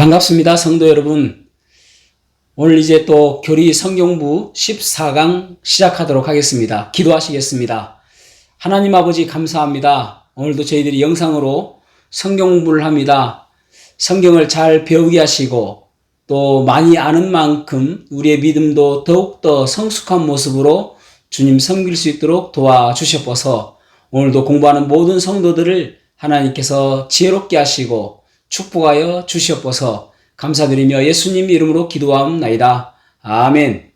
반갑습니다, 성도 여러분. 오늘 이제 또 교리 성경부 14강 시작하도록 하겠습니다. 기도하시겠습니다. 하나님 아버지 감사합니다. 오늘도 저희들이 영상으로 성경 공부를 합니다. 성경을 잘 배우게 하시고 또 많이 아는 만큼 우리의 믿음도 더욱더 성숙한 모습으로 주님 섬길 수 있도록 도와주셔서 오늘도 공부하는 모든 성도들을 하나님께서 지혜롭게 하시고 축복하여 주시옵소서. 감사드리며 예수님 이름으로 기도하옵나이다. 아멘.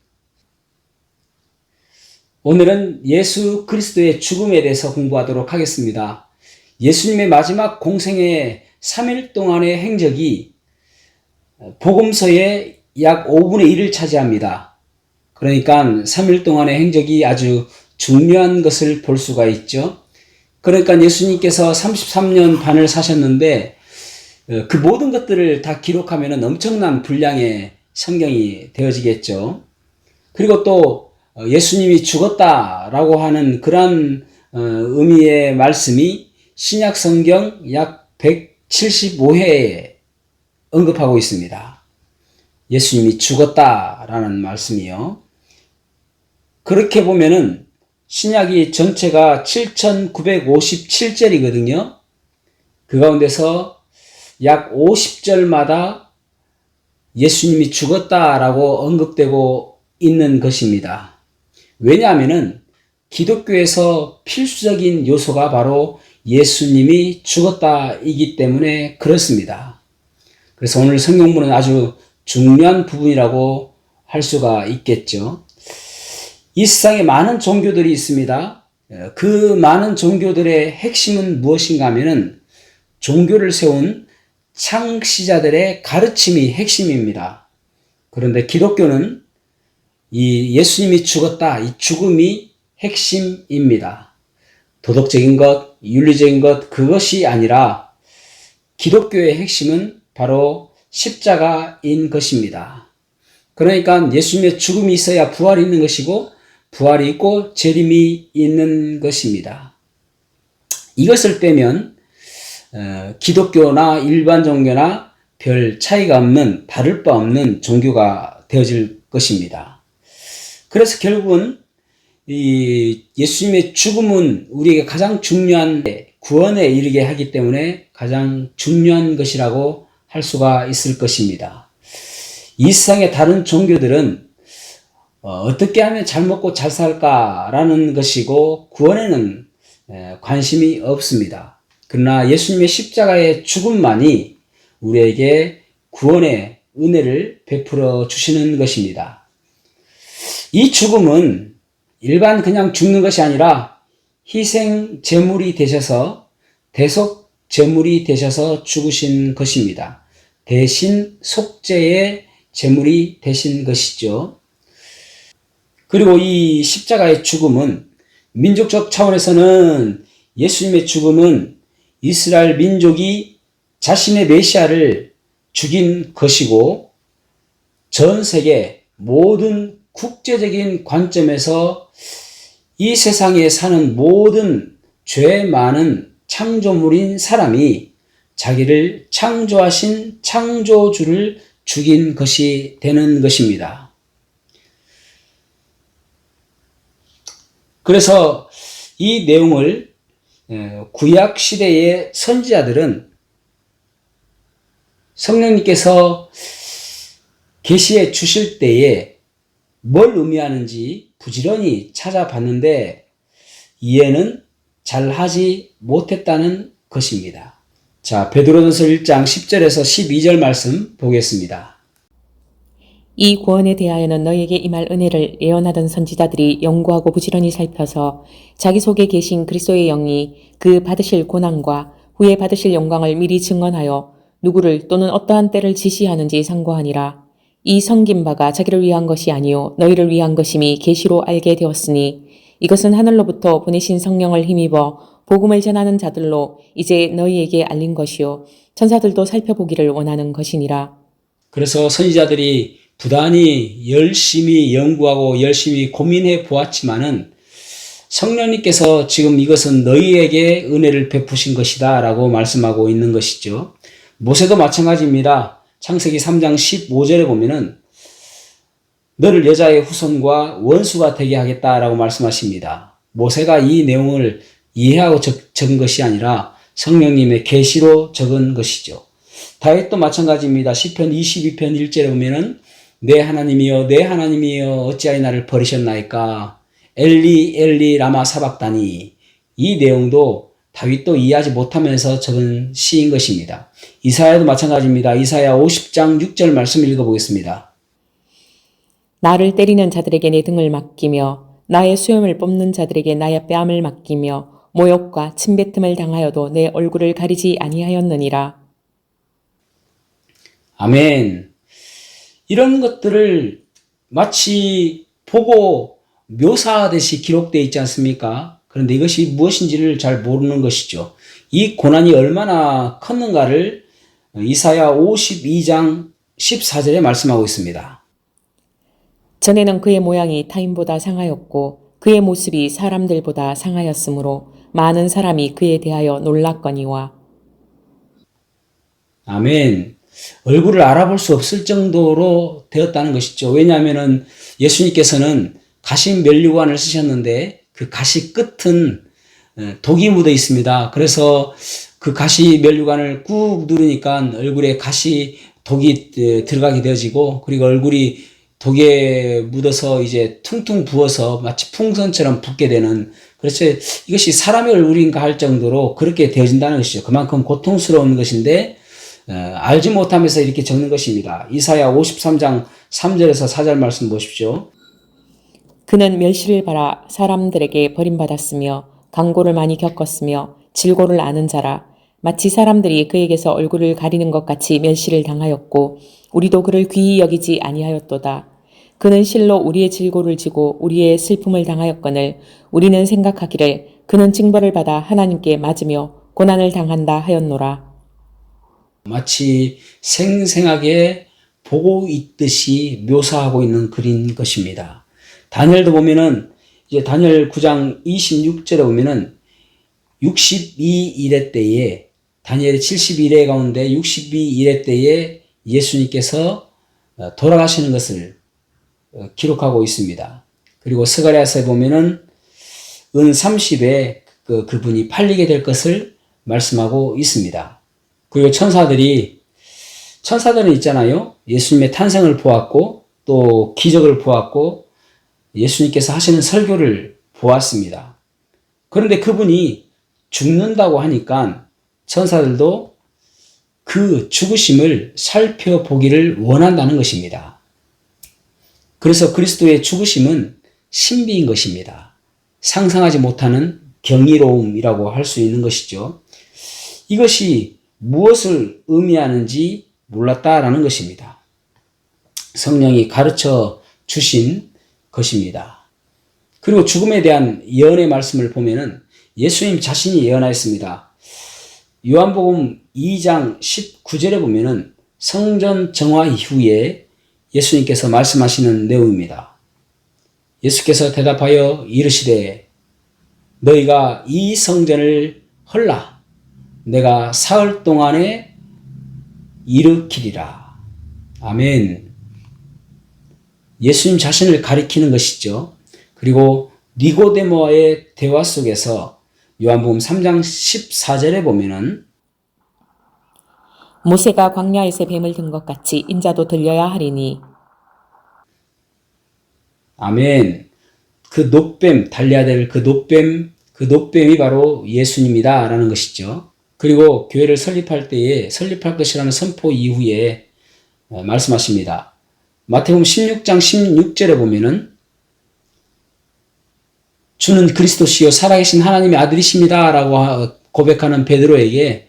오늘은 예수 그리스도의 죽음에 대해서 공부하도록 하겠습니다. 예수님의 마지막 공생의 3일 동안의 행적이 복음서의 약 5분의 1을 차지합니다. 그러니까 3일 동안의 행적이 아주 중요한 것을 볼 수가 있죠. 그러니까 예수님께서 33년 반을 사셨는데 그 모든 것들을 다 기록하면 엄청난 분량의 성경이 되어지겠죠. 그리고 또 예수님이 죽었다라고 하는 그런 의미의 말씀이 신약 성경 약 175회에 언급하고 있습니다. 예수님이 죽었다라는 말씀이요. 그렇게 보면은 신약이 전체가 7,957절이거든요. 그 가운데서 약 50절마다 예수님이 죽었다라고 언급되고 있는 것입니다. 왜냐하면은 기독교에서 필수적인 요소가 바로 예수님이 죽었다이기 때문에 그렇습니다. 그래서 오늘 성경부는 아주 중요한 부분이라고 할 수가 있겠죠. 이 세상에 많은 종교들이 있습니다. 그 많은 종교들의 핵심은 무엇인가 하면은 종교를 세운 창시자들의 가르침이 핵심입니다. 그런데 기독교는 이 예수님이 죽었다, 이 죽음이 핵심입니다. 도덕적인 것, 윤리적인 것, 그것이 아니라 기독교의 핵심은 바로 십자가인 것입니다. 그러니까 예수님의 죽음이 있어야 부활이 있는 것이고 부활이 있고 재림이 있는 것입니다. 이것을 빼면 기독교나 일반 종교나 별 차이가 없는, 다를 바 없는 종교가 되어질 것입니다. 그래서 결국은 이 예수님의 죽음은 우리에게 가장 중요한 구원에 이르게 하기 때문에 가장 중요한 것이라고 할 수가 있을 것입니다. 이 세상의 다른 종교들은 어떻게 하면 잘 먹고 잘 살까라는 것이고 구원에는 관심이 없습니다. 그러나 예수님의 십자가의 죽음만이 우리에게 구원의 은혜를 베풀어 주시는 것입니다. 이 죽음은 일반 그냥 죽는 것이 아니라 희생 제물이 되셔서 대속 제물이 되셔서 죽으신 것입니다. 대신 속죄의 제물이 되신 것이죠. 그리고 이 십자가의 죽음은 민족적 차원에서는 예수님의 죽음은 이스라엘 민족이 자신의 메시아를 죽인 것이고 전 세계 모든 국제적인 관점에서 이 세상에 사는 모든 죄 많은 창조물인 사람이 자기를 창조하신 창조주를 죽인 것이 되는 것입니다. 그래서 이 내용을 구약 시대의 선지자들은 성령님께서 계시해 주실 때에 뭘 의미하는지 부지런히 찾아봤는데 이해는 잘 하지 못했다는 것입니다. 자, 베드로전서 1장 10절에서 12절 말씀 보겠습니다. 이 구원에 대하여는 너희에게 임할 은혜를 예언하던 선지자들이 연구하고 부지런히 살펴서 자기 속에 계신 그리스도의 영이 그 받으실 고난과 후에 받으실 영광을 미리 증언하여 누구를 또는 어떠한 때를 지시하는지 상고하니라. 이 섬긴 바가 자기를 위한 것이 아니요 너희를 위한 것임이 계시로 알게 되었으니 이것은 하늘로부터 보내신 성령을 힘입어 복음을 전하는 자들로 이제 너희에게 알린 것이요 천사들도 살펴보기를 원하는 것이니라. 그래서 선지자들이 부단히 열심히 연구하고 열심히 고민해 보았지만은 성령님께서 지금 이것은 너희에게 은혜를 베푸신 것이다 라고 말씀하고 있는 것이죠. 모세도 마찬가지입니다. 창세기 3장 15절에 보면은 너를 여자의 후손과 원수가 되게 하겠다라고 말씀하십니다. 모세가 이 내용을 이해하고 적은 것이 아니라 성령님의 계시로 적은 것이죠. 다윗도 마찬가지입니다. 시편 22편 1절에 보면은 내 하나님이여 내 하나님이여 어찌하여 나를 버리셨나이까 엘리 엘리 라마 사박다니. 이 내용도 다윗도 이해하지 못하면서 적은 시인 것입니다. 이사야도 마찬가지입니다. 이사야 50장 6절 말씀 읽어보겠습니다. 나를 때리는 자들에게 내 등을 맡기며 나의 수염을 뽑는 자들에게 나의 뺨을 맡기며 모욕과 침뱉음을 당하여도 내 얼굴을 가리지 아니하였느니라. 아멘. 이런 것들을 마치 보고 묘사하듯이 기록되어 있지 않습니까? 그런데 이것이 무엇인지를 잘 모르는 것이죠. 이 고난이 얼마나 컸는가를 이사야 52장 14절에 말씀하고 있습니다. 전에는 그의 모양이 타인보다 상하였고 그의 모습이 사람들보다 상하였으므로 많은 사람이 그에 대하여 놀랐거니와. 아멘. 얼굴을 알아볼 수 없을 정도로 되었다는 것이죠. 왜냐하면 예수님께서는 가시 면류관을 쓰셨는데 그 가시 끝은 독이 묻어 있습니다. 그래서 그 가시 면류관을 꾹 누르니까 얼굴에 가시 독이 들어가게 되어지고 그리고 얼굴이 독에 묻어서 이제 퉁퉁 부어서 마치 풍선처럼 붓게 되는, 그래서 이것이 사람의 얼굴인가 할 정도로 그렇게 되어진다는 것이죠. 그만큼 고통스러운 것인데 알지 못하면서 이렇게 적는 것입니다. 이사야 53장 3절에서 4절 말씀 보십시오. 그는 멸시를 받아 사람들에게 버림받았으며 강고를 많이 겪었으며 질고를 아는 자라. 마치 사람들이 그에게서 얼굴을 가리는 것 같이 멸시를 당하였고 우리도 그를 귀히 여기지 아니하였도다. 그는 실로 우리의 질고를 지고 우리의 슬픔을 당하였거늘 우리는 생각하기를 그는 징벌을 받아 하나님께 맞으며 고난을 당한다 하였노라. 마치 생생하게 보고 있듯이 묘사하고 있는 글인 것입니다. 다니엘도 보면은 이제 다니엘 9장 26절에 보면은 62일의 때에 다니엘의 71회 가운데 62일의 때에 예수님께서 돌아가시는 것을 기록하고 있습니다. 그리고 스가랴서에 보면은 은 30에 그분이 팔리게 될 것을 말씀하고 있습니다. 그리고 천사들은 있잖아요. 예수님의 탄생을 보았고 또 기적을 보았고 예수님께서 하시는 설교를 보았습니다. 그런데 그분이 죽는다고 하니까 천사들도 그 죽으심을 살펴보기를 원한다는 것입니다. 그래서 그리스도의 죽으심은 신비인 것입니다. 상상하지 못하는 경이로움이라고 할 수 있는 것이죠. 이것이 무엇을 의미하는지 몰랐다라는 것입니다. 성령이 가르쳐 주신 것입니다. 그리고 죽음에 대한 예언의 말씀을 보면은 예수님 자신이 예언하였습니다. 요한복음 2장 19절에 보면은 성전 정화 이후에 예수님께서 말씀하시는 내용입니다. 예수께서 대답하여 이르시되 너희가 이 성전을 헐라 내가 사흘 동안에 일으키리라. 아멘. 예수님 자신을 가리키는 것이죠. 그리고 니고데모와의 대화 속에서 요한복음 3장 14절에 보면은 모세가 광야에서 뱀을 든 것 같이 인자도 들려야 하리니. 아멘. 그 노뱀, 달려야 될 그 노뱀이 바로 예수님이다 라는 것이죠. 그리고 교회를 설립할 것이라는 선포 이후에 말씀하십니다. 마태복음 16장 16절에 보면은 주는 그리스도시요 살아계신 하나님의 아들이십니다 라고 고백하는 베드로에게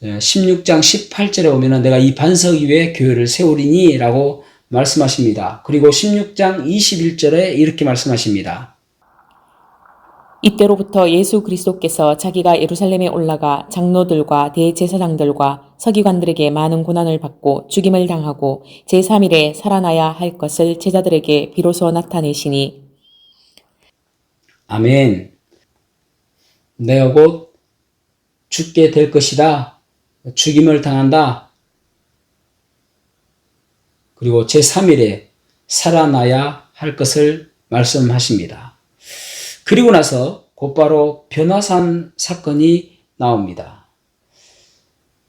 16장 18절에 보면은 내가 이 반석 위에 교회를 세우리니 라고 말씀하십니다. 그리고 16장 21절에 이렇게 말씀하십니다. 이때로부터 예수 그리스도께서 자기가 예루살렘에 올라가 장로들과 대제사장들과 서기관들에게 많은 고난을 받고 죽임을 당하고 제3일에 살아나야 할 것을 제자들에게 비로소 나타내시니. 아멘. 내가 곧 죽게 될 것이다. 죽임을 당한다. 그리고 제3일에 살아나야 할 것을 말씀하십니다. 그리고 나서 곧바로 변화산 사건이 나옵니다.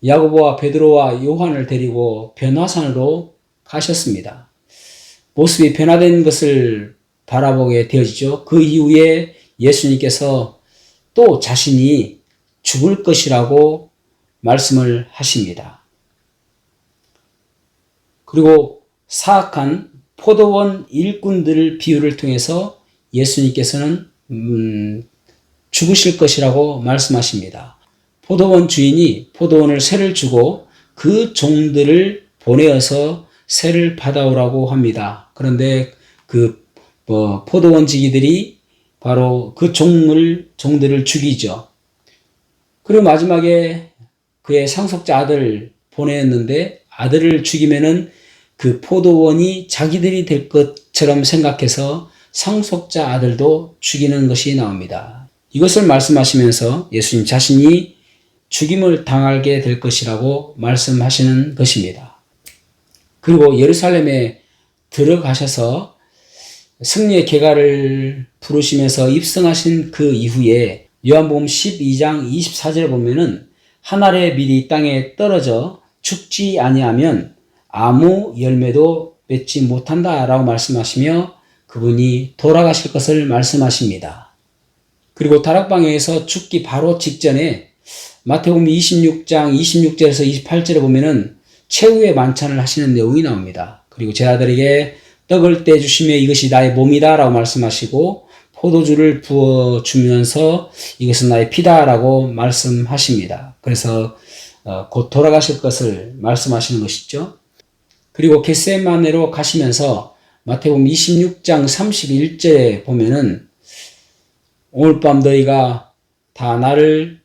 야고보와 베드로와 요한을 데리고 변화산으로 가셨습니다. 모습이 변화된 것을 바라보게 되어지죠. 그 이후에 예수님께서 또 자신이 죽을 것이라고 말씀을 하십니다. 그리고 사악한 포도원 일꾼들 비유를 통해서 예수님께서는 죽으실 것이라고 말씀하십니다. 포도원 주인이 포도원을 세를 주고 그 종들을 보내어서 세를 받아오라고 합니다. 그런데 그 포도원 지기들이 바로 그 종들을 죽이죠. 그리고 마지막에 그의 상속자 아들을 보냈는데 아들을 죽이면은 그 포도원이 자기들이 될 것처럼 생각해서 상속자 아들도 죽이는 것이 나옵니다. 이것을 말씀하시면서 예수님 자신이 죽임을 당하게 될 것이라고 말씀하시는 것입니다. 그리고 예루살렘에 들어가셔서 승리의 계가를 부르시면서 입성하신 그 이후에 요한복음 12장 24절에 보면은 한 알의 밀이 땅에 떨어져 죽지 아니하면 아무 열매도 맺지 못한다라고 말씀하시며 그분이 돌아가실 것을 말씀하십니다. 그리고 다락방에서 죽기 바로 직전에 마태복음 26장 26절에서 28절에 보면은 최후의 만찬을 하시는 내용이 나옵니다. 그리고 제 아들에게 떡을 떼주시며 이것이 나의 몸이다 라고 말씀하시고 포도주를 부어주면서 이것은 나의 피다라고 말씀하십니다. 그래서 곧 돌아가실 것을 말씀하시는 것이죠. 그리고 겟세마네로 가시면서 마태복음 26장 31절에 보면은 오늘 밤 너희가 다 나를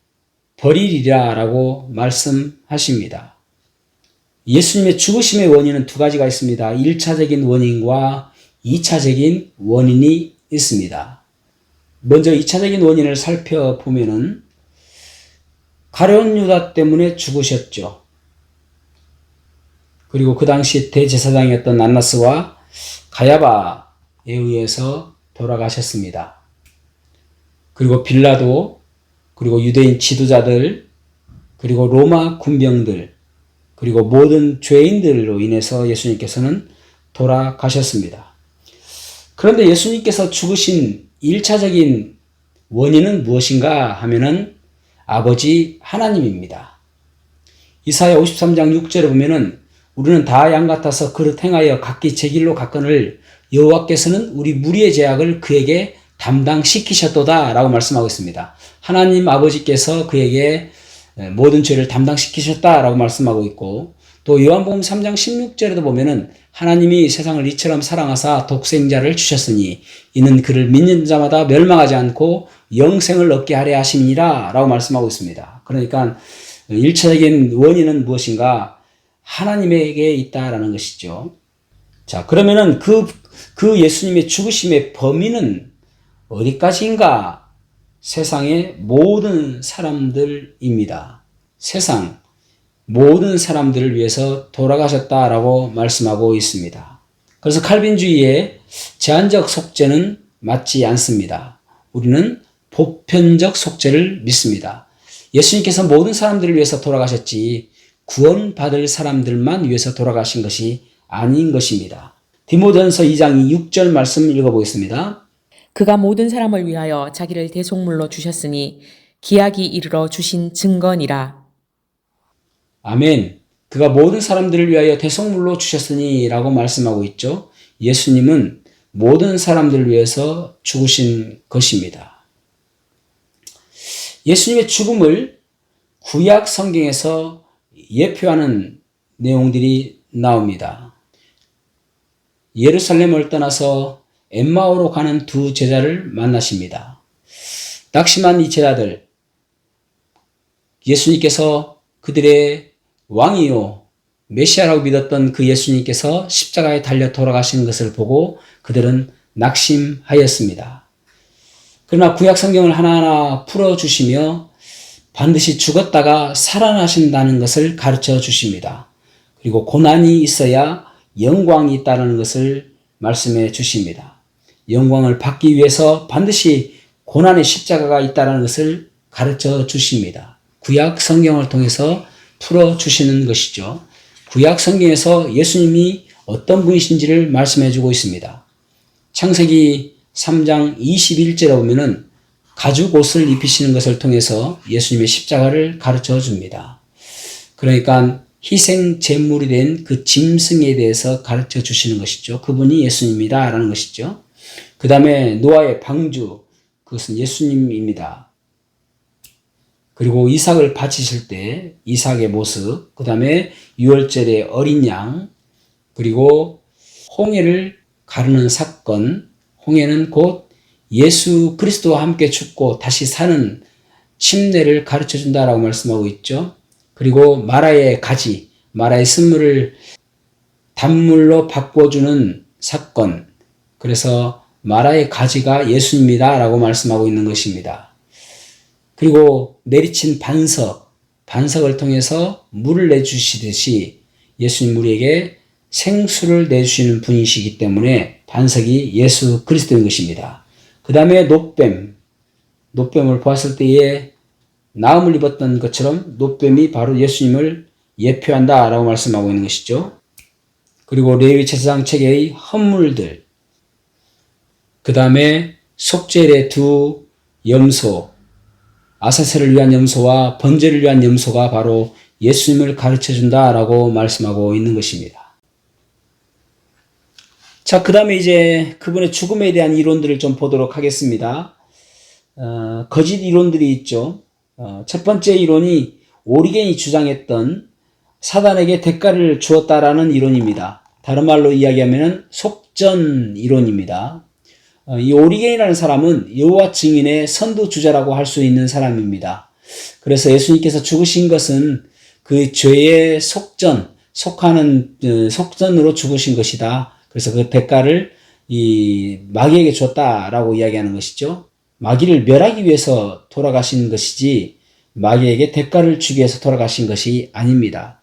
버리리라 라고 말씀하십니다. 예수님의 죽으심의 원인은 두 가지가 있습니다. 1차적인 원인과 2차적인 원인이 있습니다. 먼저 2차적인 원인을 살펴보면은 가룟 유다 때문에 죽으셨죠. 그리고 그 당시 대제사장이었던 안나스와 가야바에 의해서 돌아가셨습니다. 그리고 빌라도, 그리고 유대인 지도자들, 그리고 로마 군병들, 그리고 모든 죄인들로 인해서 예수님께서는 돌아가셨습니다. 그런데 예수님께서 죽으신 1차적인 원인은 무엇인가 하면은 아버지 하나님입니다. 이사야 53장 6절에 보면은 우리는 다 양 같아서 그릇 행하여 각기 제 길로 갔거늘 여호와께서는 우리 무리의 죄악을 그에게 담당시키셨도다 라고 말씀하고 있습니다. 하나님 아버지께서 그에게 모든 죄를 담당시키셨다라고 말씀하고 있고 또 요한복음 3장 16절에도 보면은 하나님이 세상을 이처럼 사랑하사 독생자를 주셨으니 이는 그를 믿는 자마다 멸망하지 않고 영생을 얻게 하려 하심이니라 라고 말씀하고 있습니다. 그러니까 1차적인 원인은 무엇인가? 하나님에게 있다라는 것이죠. 자, 그러면은 그 예수님의 죽으심의 범위는 어디까지인가? 세상의 모든 사람들입니다. 세상 모든 사람들을 위해서 돌아가셨다라고 말씀하고 있습니다. 그래서 칼빈주의의 제한적 속죄는 맞지 않습니다. 우리는 보편적 속죄를 믿습니다. 예수님께서 모든 사람들을 위해서 돌아가셨지 구원받을 사람들만 위해서 돌아가신 것이 아닌 것입니다. 디모데전서 2장 6절 말씀 읽어보겠습니다. 그가 모든 사람을 위하여 자기를 대속물로 주셨으니 기약이 이르러 주신 증거니라. 아멘. 그가 모든 사람들을 위하여 대속물로 주셨으니 라고 말씀하고 있죠. 예수님은 모든 사람들을 위해서 죽으신 것입니다. 예수님의 죽음을 구약 성경에서 예표하는 내용들이 나옵니다. 예루살렘을 떠나서 엠마오로 가는 두 제자를 만나십니다. 낙심한 이 제자들, 예수님께서 그들의 왕이요 메시아라고 믿었던 그 예수님께서 십자가에 달려 돌아가시는 것을 보고 그들은 낙심하였습니다. 그러나 구약 성경을 하나하나 풀어주시며 반드시 죽었다가 살아나신다는 것을 가르쳐 주십니다. 그리고 고난이 있어야 영광이 있다는 것을 말씀해 주십니다. 영광을 받기 위해서 반드시 고난의 십자가가 있다는 것을 가르쳐 주십니다. 구약 성경을 통해서 풀어 주시는 것이죠. 구약 성경에서 예수님이 어떤 분이신지를 말씀해 주고 있습니다. 창세기 3장 21절에 보면은 가죽 옷을 입히시는 것을 통해서 예수님의 십자가를 가르쳐 줍니다. 그러니까 희생 제물이 된 그 짐승에 대해서 가르쳐 주시는 것이죠. 그분이 예수님이다라는 것이죠. 그 다음에 노아의 방주, 그것은 예수님입니다. 그리고 이삭을 바치실 때 이삭의 모습, 그 다음에 유월절의 어린 양, 그리고 홍해를 가르는 사건, 홍해는 곧 예수 그리스도와 함께 죽고 다시 사는 침례를 가르쳐 준다라고 말씀하고 있죠. 그리고 마라의 가지, 마라의 쓴물을 단물로 바꿔주는 사건, 그래서 마라의 가지가 예수님이다라고 말씀하고 있는 것입니다. 그리고 내리친 반석을 통해서 물을 내주시듯이 예수님 우리에게 생수를 내주시는 분이시기 때문에 반석이 예수 그리스도인 것입니다. 그 다음에 노뱀을 보았을 때에 나음을 입었던 것처럼 노뱀이 바로 예수님을 예표한다라고 말씀하고 있는 것이죠. 그리고 레위 제사장 체계의 헌물들, 그 다음에 속죄일의 두 염소, 아사셀을 위한 염소와 번제를 위한 염소가 바로 예수님을 가르쳐준다라고 말씀하고 있는 것입니다. 자, 그 다음에 이제 그분의 죽음에 대한 이론들을 좀 보도록 하겠습니다. 거짓 이론들이 있죠. 첫 번째 이론이 오리겐이 주장했던 사단에게 대가를 주었다라는 이론입니다. 다른 말로 이야기하면 속전 이론입니다. 이 오리겐이라는 사람은 여호와 증인의 선두주자라고 할 수 있는 사람입니다. 그래서 예수님께서 죽으신 것은 그 죄의 속하는 속전으로 죽으신 것이다. 그래서 그 대가를 이 마귀에게 줬다라고 이야기하는 것이죠. 마귀를 멸하기 위해서 돌아가신 것이지 마귀에게 대가를 주기 위해서 돌아가신 것이 아닙니다.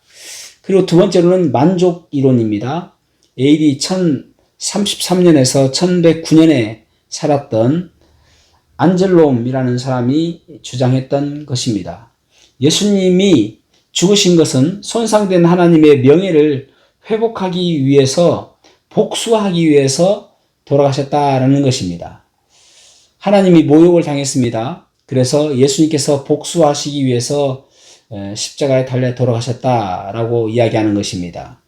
그리고 두 번째로는 만족 이론입니다. AD 1033년에서 1109년에 살았던 안젤롬이라는 사람이 주장했던 것입니다. 예수님이 죽으신 것은 손상된 하나님의 명예를 회복하기 위해서, 복수하기 위해서 돌아가셨다라는 것입니다. 하나님이 모욕을 당했습니다. 그래서 예수님께서 복수하시기 위해서 십자가에 달려 돌아가셨다라고 이야기하는 것입니다.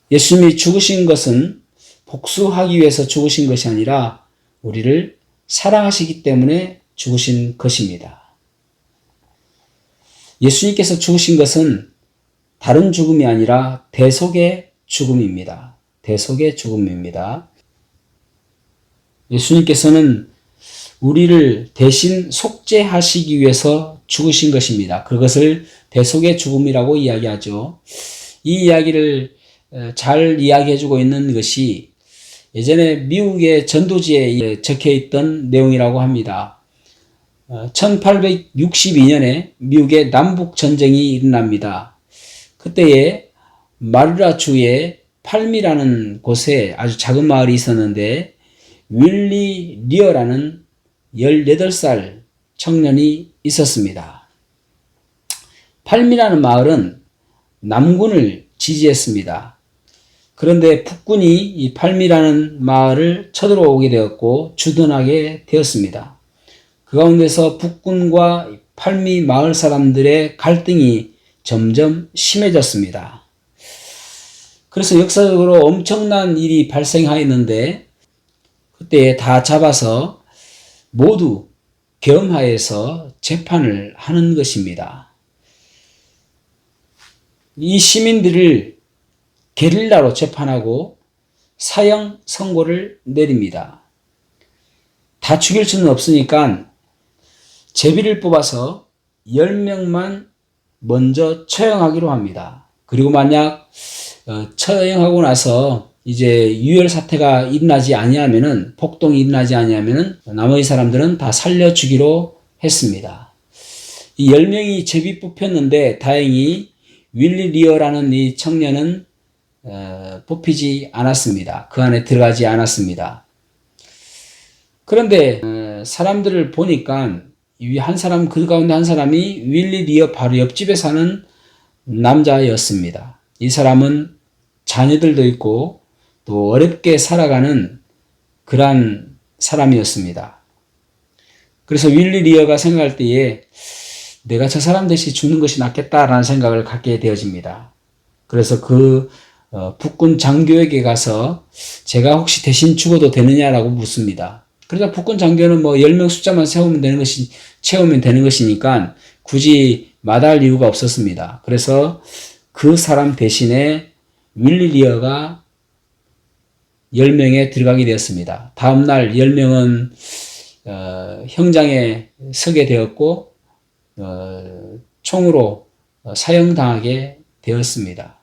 예수님이 죽으신 것은 복수하기 위해서 죽으신 것이 아니라 우리를 사랑하시기 때문에 죽으신 것입니다. 예수님께서 죽으신 것은 다른 죽음이 아니라 대속의 죽음입니다. 대속의 죽음입니다. 예수님께서는 우리를 대신 속죄하시기 위해서 죽으신 것입니다. 그것을 대속의 죽음이라고 이야기하죠. 이 이야기를 잘 이야기해주고 있는 것이 예전에 미국의 전도지에 적혀있던 내용이라고 합니다. 1862년에 미국의 남북전쟁이 일어납니다. 그때에 마르라주의 팔미라는 곳에 아주 작은 마을이 있었는데 윌리 리어라는 18살 청년이 있었습니다. 팔미라는 마을은 남군을 지지했습니다. 그런데 북군이 이 팔미라는 마을을 쳐들어오게 되었고 주둔하게 되었습니다. 그 가운데서 북군과 팔미 마을 사람들의 갈등이 점점 심해졌습니다. 그래서 역사적으로 엄청난 일이 발생하였는데 그때 다 잡아서 모두 겸하에서 재판을 하는 것입니다. 이 시민들을 게릴라로 재판하고 사형 선고를 내립니다. 다 죽일 수는 없으니까 제비를 뽑아서 10명만 먼저 처형하기로 합니다. 그리고 만약 처형하고 나서 이제 유혈 사태가 일어나지 아니하면은, 폭동이 일어나지 아니하면은 나머지 사람들은 다 살려주기로 했습니다. 이 10명이 제비 뽑혔는데 다행히 윌리 리어라는 이 청년은 뽑히지 않았습니다. 그 안에 들어가지 않았습니다. 그런데 사람들을 보니까 그 가운데 한 사람이 윌리 리어 바로 옆집에 사는 남자였습니다. 이 사람은 자녀들도 있고 또 어렵게 살아가는 그러한 사람이었습니다. 그래서 윌리 리어가 생각할 때에 내가 저 사람 대신 죽는 것이 낫겠다라는 생각을 갖게 되어집니다. 그래서 북군 장교에게 가서 제가 혹시 대신 죽어도 되느냐라고 묻습니다. 그러자 북군 장교는 10명 숫자만 채우면 되는 것이니까 굳이 마다할 이유가 없었습니다. 그래서 그 사람 대신에 윌리 리어가 10명에 들어가게 되었습니다. 다음날 10명은 형장에 서게 되었고 총으로 사형당하게 되었습니다.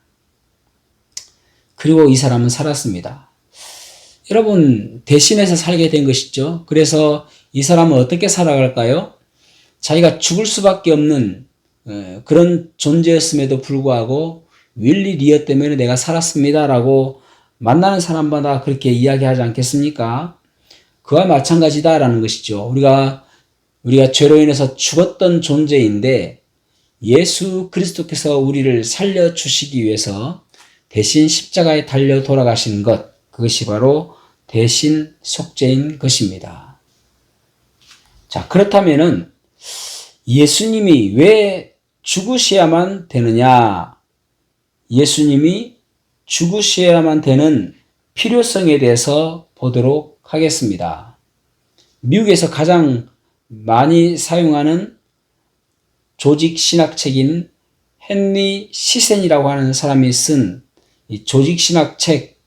그리고 이 사람은 살았습니다. 여러분, 대신해서 살게 된 것이죠. 그래서 이 사람은 어떻게 살아갈까요? 자기가 죽을 수밖에 없는 그런 존재였음에도 불구하고 윌리 리어 때문에 내가 살았습니다라고 만나는 사람마다 그렇게 이야기하지 않겠습니까? 그와 마찬가지다라는 것이죠. 우리가 죄로 인해서 죽었던 존재인데 예수 그리스도께서 우리를 살려주시기 위해서 대신 십자가에 달려 돌아가신 것, 그것이 바로 대신 속죄인 것입니다. 자, 그렇다면은 예수님이 왜 죽으셔야만 되느냐? 예수님이 죽으셔야만 되는 필요성에 대해서 보도록 하겠습니다. 미국에서 가장 많이 사용하는 조직 신학책인 헨리 시센이라고 하는 사람이 쓴 이 조직 신학책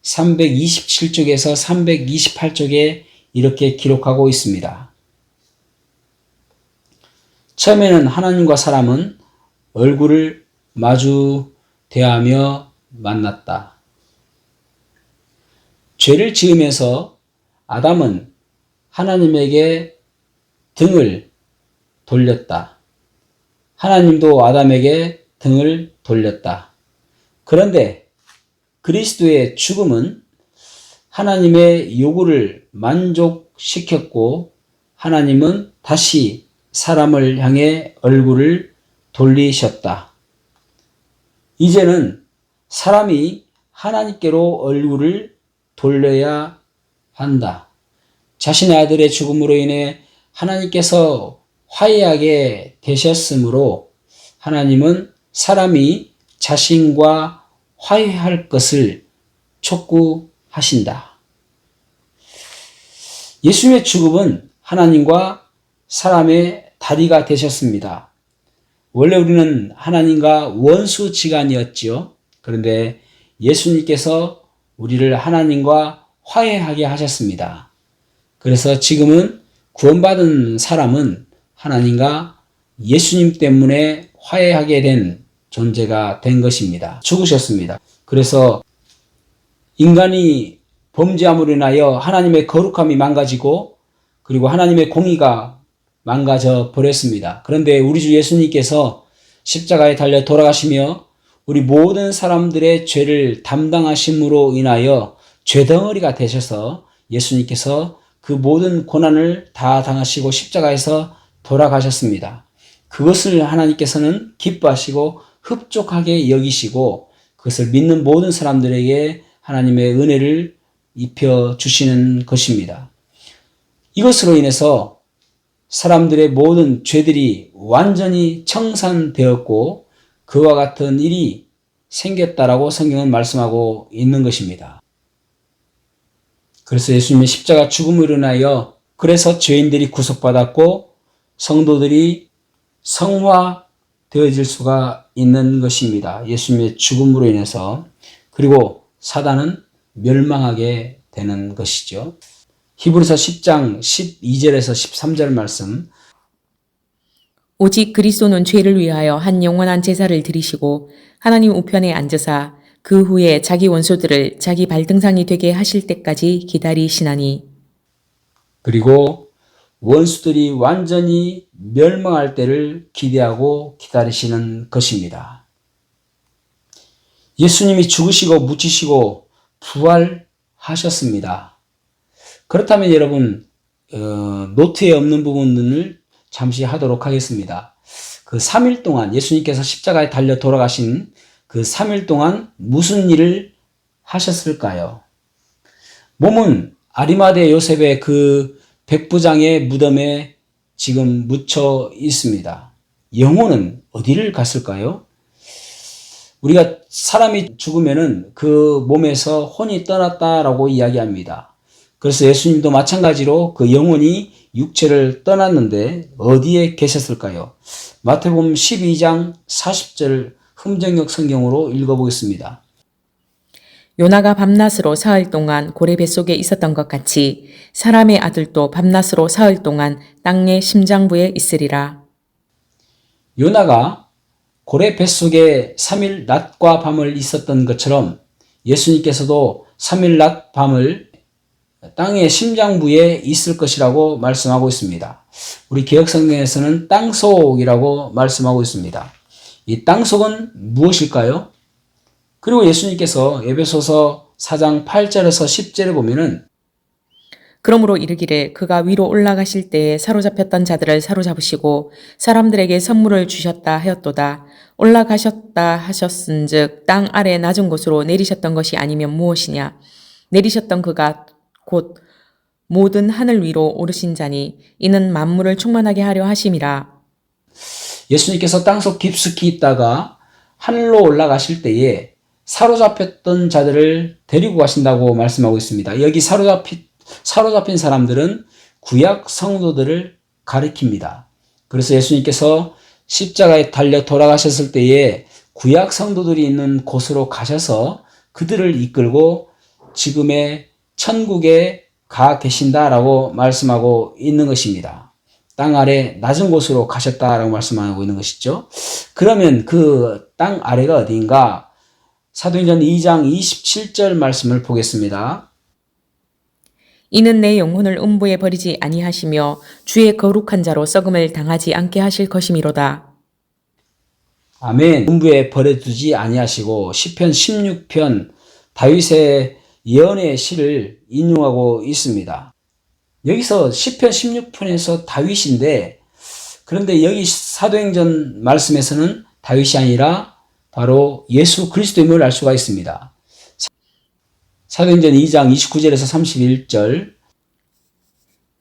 327쪽에서 328쪽에 이렇게 기록하고 있습니다. 처음에는 하나님과 사람은 얼굴을 마주 대하며 만났다. 죄를 지으면서 아담은 하나님에게 등을 돌렸다. 하나님도 아담에게 등을 돌렸다. 그런데 그리스도의 죽음은 하나님의 요구를 만족시켰고 하나님은 다시 사람을 향해 얼굴을 돌리셨다. 이제는 사람이 하나님께로 얼굴을 돌려야 한다. 자신의 아들의 죽음으로 인해 하나님께서 화해하게 되셨으므로 하나님은 사람이 자신과 화해할 것을 촉구하신다. 예수님의 죽음은 하나님과 사람의 다리가 되셨습니다. 원래 우리는 하나님과 원수지간이었지요. 그런데 예수님께서 우리를 하나님과 화해하게 하셨습니다. 그래서 지금은 구원받은 사람은 하나님과 예수님 때문에 화해하게 된 존재가 된 것입니다. 죽으셨습니다. 그래서 인간이 범죄함으로 인하여 하나님의 거룩함이 망가지고 그리고 하나님의 공의가 망가져 버렸습니다. 그런데 우리 주 예수님께서 십자가에 달려 돌아가시며 우리 모든 사람들의 죄를 담당하심으로 인하여 죄덩어리가 되셔서 예수님께서 그 모든 고난을 다 당하시고 십자가에서 돌아가셨습니다. 그것을 하나님께서는 기뻐하시고 흡족하게 여기시고 그것을 믿는 모든 사람들에게 하나님의 은혜를 입혀 주시는 것입니다. 이것으로 인해서 사람들의 모든 죄들이 완전히 청산되었고 그와 같은 일이 생겼다라고 성경은 말씀하고 있는 것입니다. 그래서 예수님의 십자가 죽음으로 인하여 그래서 죄인들이 구속받았고 성도들이 성화되어질 수가 있는 것입니다. 예수님의 죽음으로 인해서. 그리고 사단은 멸망하게 되는 것이죠. 히브리서 10장 12절에서 13절 말씀. 오직 그리스도는 죄를 위하여 한 영원한 제사를 드리시고 하나님 우편에 앉으사 그 후에 자기 원수들을 자기 발등상이 되게 하실 때까지 기다리시나니. 그리고 원수들이 완전히 멸망할 때를 기대하고 기다리시는 것입니다. 예수님이 죽으시고 묻히시고 부활하셨습니다. 그렇다면 여러분 노트에 없는 부분을 잠시 하도록 하겠습니다. 그 3일 동안 예수님께서 십자가에 달려 돌아가신 그 3일 동안 무슨 일을 하셨을까요? 몸은 아리마대 요셉의 그 백부장의 무덤에 지금 묻혀 있습니다. 영혼은 어디를 갔을까요? 우리가 사람이 죽으면은 그 몸에서 혼이 떠났다라고 이야기합니다. 그래서 예수님도 마찬가지로 그 영혼이 육체를 떠났는데 어디에 계셨을까요? 마태복음 12장 40절 흠정역 성경으로 읽어보겠습니다. 요나가 밤낮으로 사흘 동안 고래 뱃속에 있었던 것 같이 사람의 아들도 밤낮으로 사흘 동안 땅의 심장부에 있으리라. 요나가 고래 뱃속에 3일 낮과 밤을 있었던 것처럼 예수님께서도 3일 낮 밤을 땅의 심장부에 있을 것이라고 말씀하고 있습니다. 우리 개역성경에서는 땅속이라고 말씀하고 있습니다. 이 땅속은 무엇일까요? 그리고 예수님께서 에베소서 4장 8절에서 10절에 보면은 그러므로 이르기를 그가 위로 올라가실 때에 사로잡혔던 자들을 사로잡으시고 사람들에게 선물을 주셨다 하였도다. 올라가셨다 하셨은즉 땅 아래 낮은 곳으로 내리셨던 것이 아니면 무엇이냐. 내리셨던 그가 곧 모든 하늘 위로 오르신 자니 이는 만물을 충만하게 하려 하심이라. 예수님께서 땅속 깊숙이 있다가 하늘로 올라가실 때에 사로잡혔던 자들을 데리고 가신다고 말씀하고 있습니다. 여기 사로잡힌 사람들은 구약 성도들을 가리킵니다. 그래서 예수님께서 십자가에 달려 돌아가셨을 때에 구약 성도들이 있는 곳으로 가셔서 그들을 이끌고 지금의 천국에 가 계신다라고 말씀하고 있는 것입니다. 땅 아래 낮은 곳으로 가셨다라고 말씀하고 있는 것이죠. 그러면 그 땅 아래가 어디인가? 사도행전 2장 27절 말씀을 보겠습니다. 이는 내 영혼을 음부에 버리지 아니하시며 주의 거룩한 자로 썩음을 당하지 않게 하실 것이미로다. 아멘. 음부에 버려두지 아니하시고 시편 16편 다윗의 예언의 시를 인용하고 있습니다. 여기서 시편 16편에서 다윗인데 그런데 여기 사도행전 말씀에서는 다윗이 아니라 바로 예수 그리스도임을 알 수가 있습니다. 사도행전 2장 29절에서 31절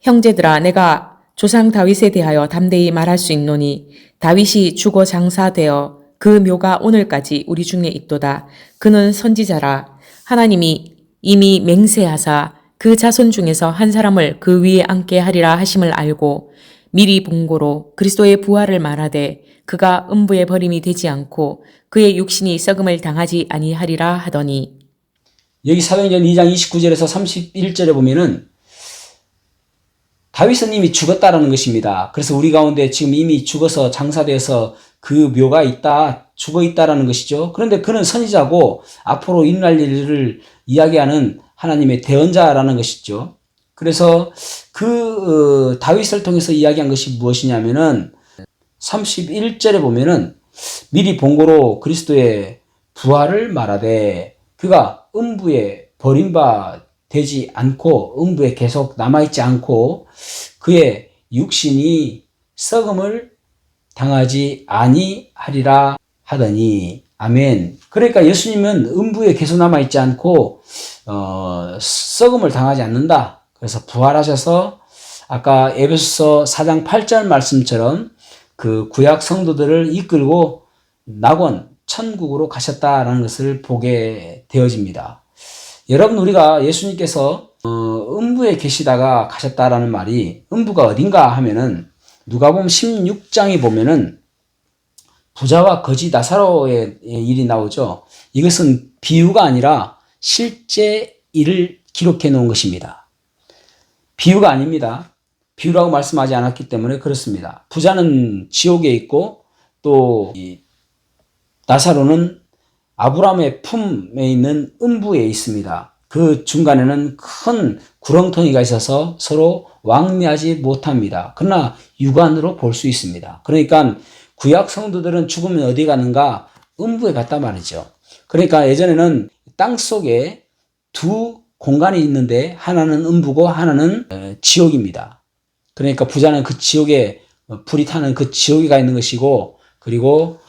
형제들아 내가 조상 다윗에 대하여 담대히 말할 수 있노니 다윗이 죽어 장사되어 그 묘가 오늘까지 우리 중에 있도다. 그는 선지자라. 하나님이 이미 맹세하사 그 자손 중에서 한 사람을 그 위에 앉게 하리라 하심을 알고 미리 본고로 그리스도의 부활을 말하되 그가 음부에 버림이 되지 않고 그의 육신이 썩음을 당하지 아니하리라 하더니 여기 사도행전 2장 29절에서 31절에 보면은 다윗은 이미 죽었다라는 것입니다. 그래서 우리 가운데 지금 이미 죽어서 장사돼서 그 묘가 있다, 죽어 있다라는 것이죠. 그런데 그는 선지자고 앞으로 일어날 일을 이야기하는 하나님의 대언자라는 것이죠. 그래서 그 다윗을 통해서 이야기한 것이 무엇이냐면은 31절에 보면은 미리 본고로 그리스도의 부활을 말하되 그가 음부에 버림바 되지 않고 음부에 계속 남아있지 않고 그의 육신이 썩음을 당하지 아니하리라 하더니 아멘. 그러니까 예수님은 음부에 계속 남아있지 않고 썩음을 당하지 않는다. 그래서 부활하셔서 아까 에베소서 4장 8절 말씀처럼 그 구약 성도들을 이끌고 낙원 천국으로 가셨다라는 것을 보게 되어집니다. 여러분 우리가 예수님께서 음부에 계시다가 가셨다라는 말이 음부가 어딘가 하면은 누가복음 16장에 보면은 부자와 거지 나사로의 일이 나오죠. 이것은 비유가 아니라 실제 일을 기록해 놓은 것입니다. 비유가 아닙니다. 비유라고 말씀하지 않았기 때문에 그렇습니다. 부자는 지옥에 있고 또 나사로는 아브라함의 품에 있는 음부에 있습니다. 그 중간에는 큰 구렁텅이가 있어서 서로 왕래하지 못합니다. 그러나 육안으로 볼 수 있습니다. 그러니까 구약 성도들은 죽으면 어디 가는가? 음부에 갔단 말이죠. 그러니까 예전에는 땅 속에 두 공간이 있는데 하나는 음부고 하나는 지옥입니다. 그러니까 부자는 그 지옥에 불이 타는 그 지옥에 가 있는 것이고, 그리고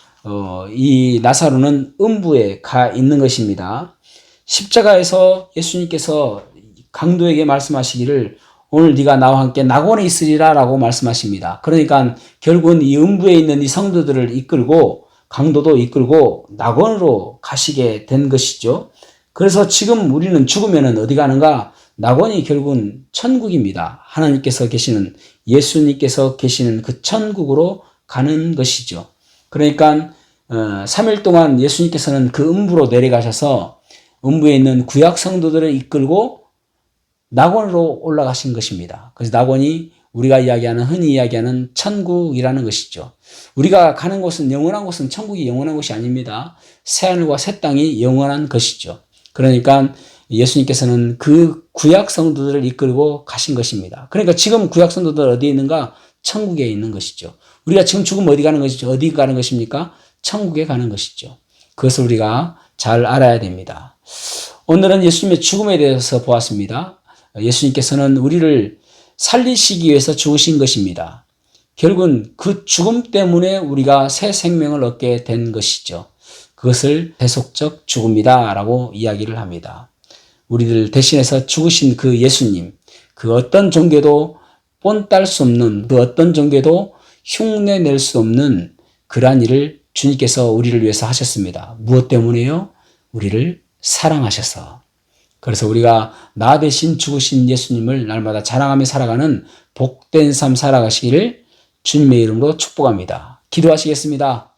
이 나사로는 음부에 가 있는 것입니다. 십자가에서 예수님께서 강도에게 말씀하시기를 오늘 네가 나와 함께 낙원에 있으리라 라고 말씀하십니다. 그러니까 결국은 이 음부에 있는 이 성도들을 이끌고 강도도 이끌고 낙원으로 가시게 된 것이죠. 그래서 지금 우리는 죽으면 어디 가는가? 낙원이 결국은 천국입니다. 하나님께서 계시는, 예수님께서 계시는 그 천국으로 가는 것이죠. 그러니까 3일 동안 예수님께서는 그 음부로 내려가셔서 음부에 있는 구약 성도들을 이끌고 낙원으로 올라가신 것입니다. 그래서 낙원이 우리가 흔히 이야기하는 천국이라는 것이죠. 우리가 가는 곳은, 영원한 곳은 천국이 영원한 곳이 아닙니다. 새하늘과 새 땅이 영원한 것이죠. 그러니까 예수님께서는 그 구약 성도들을 이끌고 가신 것입니다. 그러니까 지금 구약 성도들 어디에 있는가? 천국에 있는 것이죠. 우리가 지금 죽으면 어디 가는 것이죠? 어디 가는 것입니까? 천국에 가는 것이죠. 그것을 우리가 잘 알아야 됩니다. 오늘은 예수님의 죽음에 대해서 보았습니다. 예수님께서는 우리를 살리시기 위해서 죽으신 것입니다. 결국은 그 죽음 때문에 우리가 새 생명을 얻게 된 것이죠. 그것을 대속적 죽음이다 라고 이야기를 합니다. 우리들 대신해서 죽으신 그 예수님, 그 어떤 종교도 본딸 수 없는, 그 어떤 종교도 흉내낼 수 없는 그러한 일을 주님께서 우리를 위해서 하셨습니다. 무엇 때문에요? 우리를 사랑하셔서. 그래서 우리가 나 대신 죽으신 예수님을 날마다 자랑하며 살아가는 복된 삶 살아가시기를 주님의 이름으로 축복합니다. 기도하시겠습니다.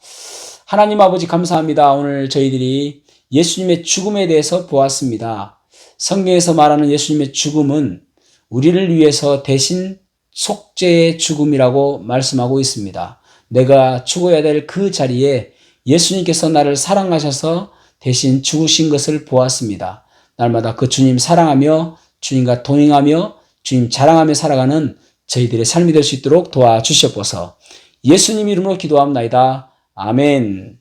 하나님 아버지 감사합니다. 오늘 저희들이 예수님의 죽음에 대해서 보았습니다. 성경에서 말하는 예수님의 죽음은 우리를 위해서 대신 속죄의 죽음이라고 말씀하고 있습니다. 내가 죽어야 될 그 자리에 예수님께서 나를 사랑하셔서 대신 죽으신 것을 보았습니다. 날마다 그 주님 사랑하며 주님과 동행하며 주님 자랑하며 살아가는 저희들의 삶이 될 수 있도록 도와주시옵소서. 예수님 이름으로 기도합나이다. 아멘.